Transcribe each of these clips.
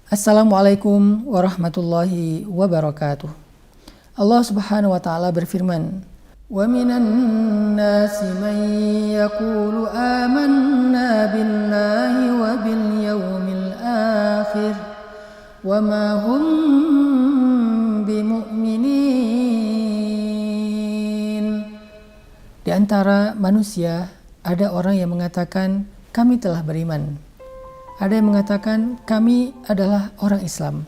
Assalamualaikum warahmatullahi wabarakatuh. Allah Subhanahu wa taala berfirman, "Wa minan nasi man yaqulu amanna billahi wa bil yaumil akhir wa ma hum bimu'minin." Di antara manusia ada orang yang mengatakan kami telah beriman. Ada yang mengatakan kami adalah orang Islam.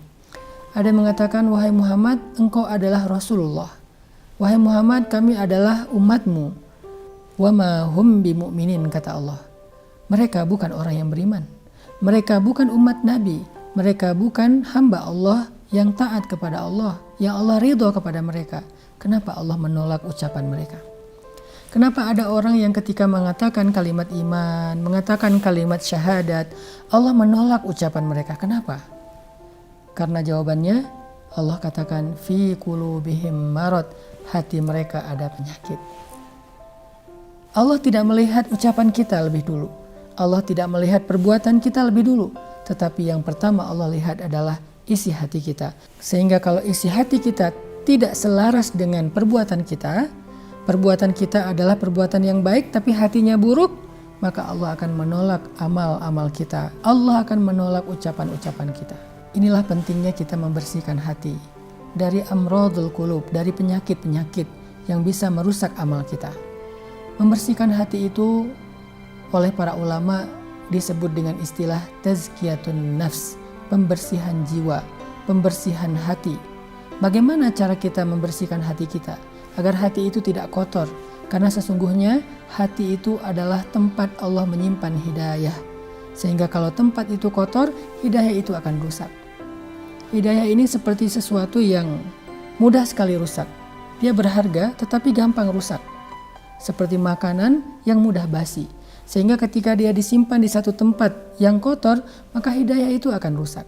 Ada yang mengatakan wahai Muhammad engkau adalah Rasulullah. Wahai Muhammad kami adalah umatmu. Wa ma hum bimu'minin, kata Allah. Mereka bukan orang yang beriman. Mereka bukan umat Nabi. Mereka bukan hamba Allah yang taat kepada Allah, yang Allah ridho kepada mereka. Kenapa Allah menolak ucapan mereka? Kenapa ada orang yang ketika mengatakan kalimat iman, mengatakan kalimat syahadat, Allah menolak ucapan mereka? Kenapa? Karena jawabannya Allah katakan fi qulubihim marad, hati mereka ada penyakit. Allah tidak melihat ucapan kita lebih dulu. Allah tidak melihat perbuatan kita lebih dulu. Tetapi yang pertama Allah lihat adalah isi hati kita. Sehingga kalau isi hati kita tidak selaras dengan perbuatan kita adalah perbuatan yang baik tapi hatinya buruk, maka Allah akan menolak amal-amal kita. Allah akan menolak ucapan-ucapan kita. Inilah pentingnya kita membersihkan hati dari amradul qulub, dari penyakit-penyakit yang bisa merusak amal kita. Membersihkan hati itu oleh para ulama disebut dengan istilah tazkiyatun nafs, pembersihan jiwa, pembersihan hati. Bagaimana cara kita membersihkan hati kita agar hati itu tidak kotor? Karena sesungguhnya hati itu adalah tempat Allah menyimpan hidayah. Sehingga kalau tempat itu kotor, hidayah itu akan rusak. Hidayah ini seperti sesuatu yang mudah sekali rusak. Dia berharga tetapi gampang rusak. Seperti makanan yang mudah basi. Sehingga ketika dia disimpan di satu tempat yang kotor, maka hidayah itu akan rusak.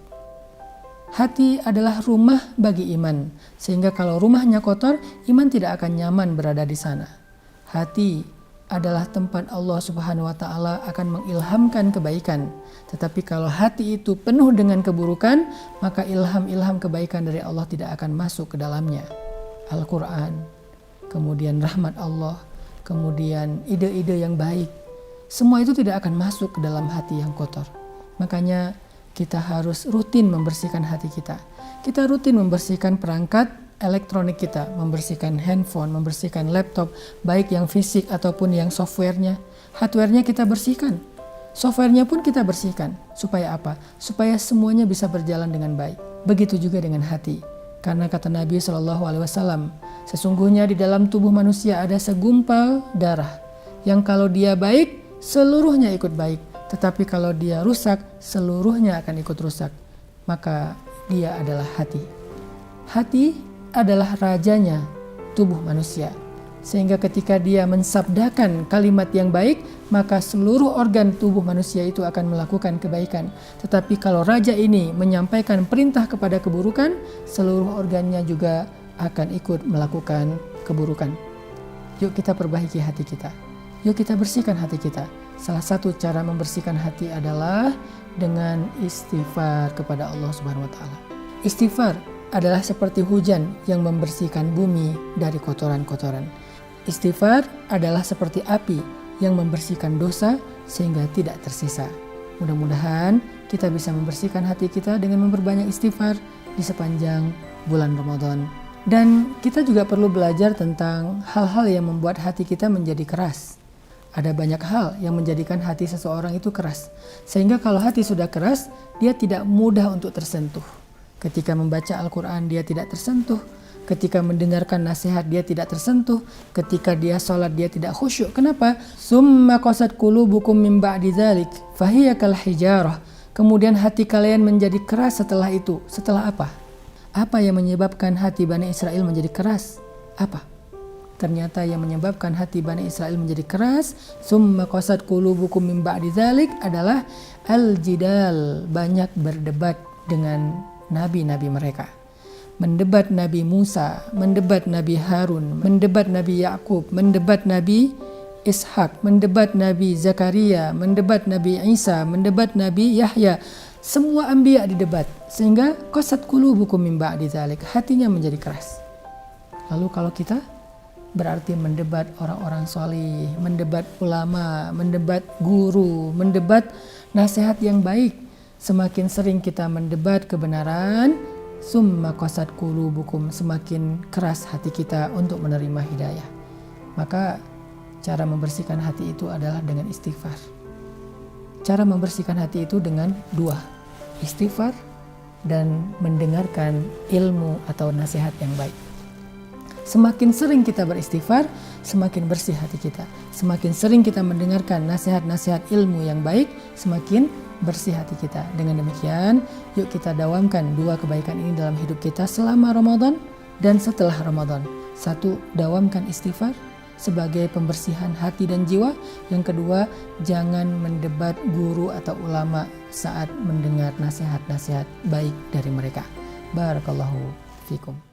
Hati adalah rumah bagi iman, sehingga kalau rumahnya kotor, iman tidak akan nyaman berada di sana. Hati adalah tempat Allah Subhanahu wa taala akan mengilhamkan kebaikan. Tetapi kalau hati itu penuh dengan keburukan, maka ilham-ilham kebaikan dari Allah tidak akan masuk ke dalamnya. Al-Quran, kemudian rahmat Allah, kemudian ide-ide yang baik, semua itu tidak akan masuk ke dalam hati yang kotor. Makanya kita harus rutin membersihkan hati kita. Kita rutin membersihkan perangkat elektronik kita, membersihkan handphone, membersihkan laptop, baik yang fisik ataupun yang softwarenya. Hardwarenya kita bersihkan, softwarenya pun kita bersihkan. Supaya apa? Supaya semuanya bisa berjalan dengan baik. Begitu juga dengan hati. Karena kata Nabi SAW, sesungguhnya di dalam tubuh manusia ada segumpal darah yang kalau dia baik, seluruhnya ikut baik. Tetapi kalau dia rusak, seluruhnya akan ikut rusak. Maka dia adalah hati. Hati adalah rajanya tubuh manusia. Sehingga ketika dia mensabdakan kalimat yang baik, maka seluruh organ tubuh manusia itu akan melakukan kebaikan. Tetapi kalau raja ini menyampaikan perintah kepada keburukan, seluruh organnya juga akan ikut melakukan keburukan. Yuk kita perbaiki hati kita. Yuk kita bersihkan hati kita. Salah satu cara membersihkan hati adalah dengan istighfar kepada Allah Subhanahu wa taala. Istighfar adalah seperti hujan yang membersihkan bumi dari kotoran-kotoran. Istighfar adalah seperti api yang membersihkan dosa sehingga tidak tersisa. Mudah-mudahan kita bisa membersihkan hati kita dengan memperbanyak istighfar di sepanjang bulan Ramadan. Dan kita juga perlu belajar tentang hal-hal yang membuat hati kita menjadi keras. Ada banyak hal yang menjadikan hati seseorang itu keras. Sehingga kalau hati sudah keras, dia tidak mudah untuk tersentuh. Ketika membaca Al-Quran dia tidak tersentuh. Ketika mendengarkan nasihat dia tidak tersentuh. Ketika dia sholat dia tidak khusyuk. Kenapa? Summa qasat qulubukum min ba'di dzalik fahiya kal hijarah. Kemudian hati kalian menjadi keras setelah itu. Setelah apa? Apa yang menyebabkan hati Bani Israel menjadi keras? Apa? Ternyata yang menyebabkan hati Bani Israel menjadi keras, summa qasat qulubukum min ba'di dzalik, adalah al-jidal, banyak berdebat dengan nabi-nabi mereka. Mendebat Nabi Musa, mendebat Nabi Harun, mendebat Nabi Yakub, mendebat Nabi Ishak, mendebat Nabi Zakaria, mendebat Nabi Isa, mendebat Nabi Yahya. Semua anbiya didebat sehingga qasat qulubukum min ba'di dzalik, hatinya menjadi keras. Lalu kalau kita berarti mendebat orang-orang solih, mendebat ulama, mendebat guru, mendebat nasihat yang baik. Semakin sering kita mendebat kebenaran, summa qasat qulubukum, semakin keras hati kita untuk menerima hidayah. Maka cara membersihkan hati itu adalah dengan istighfar. Cara membersihkan hati itu dengan dua, istighfar dan mendengarkan ilmu atau nasihat yang baik. Semakin sering kita beristighfar, semakin bersih hati kita. Semakin sering kita mendengarkan nasihat-nasihat ilmu yang baik, semakin bersih hati kita. Dengan demikian, yuk kita dawamkan dua kebaikan ini dalam hidup kita selama Ramadan dan setelah Ramadan. Satu, dawamkan istighfar sebagai pembersihan hati dan jiwa. Yang kedua, jangan mendebat guru atau ulama saat mendengar nasihat-nasihat baik dari mereka. Barakallahu fikum.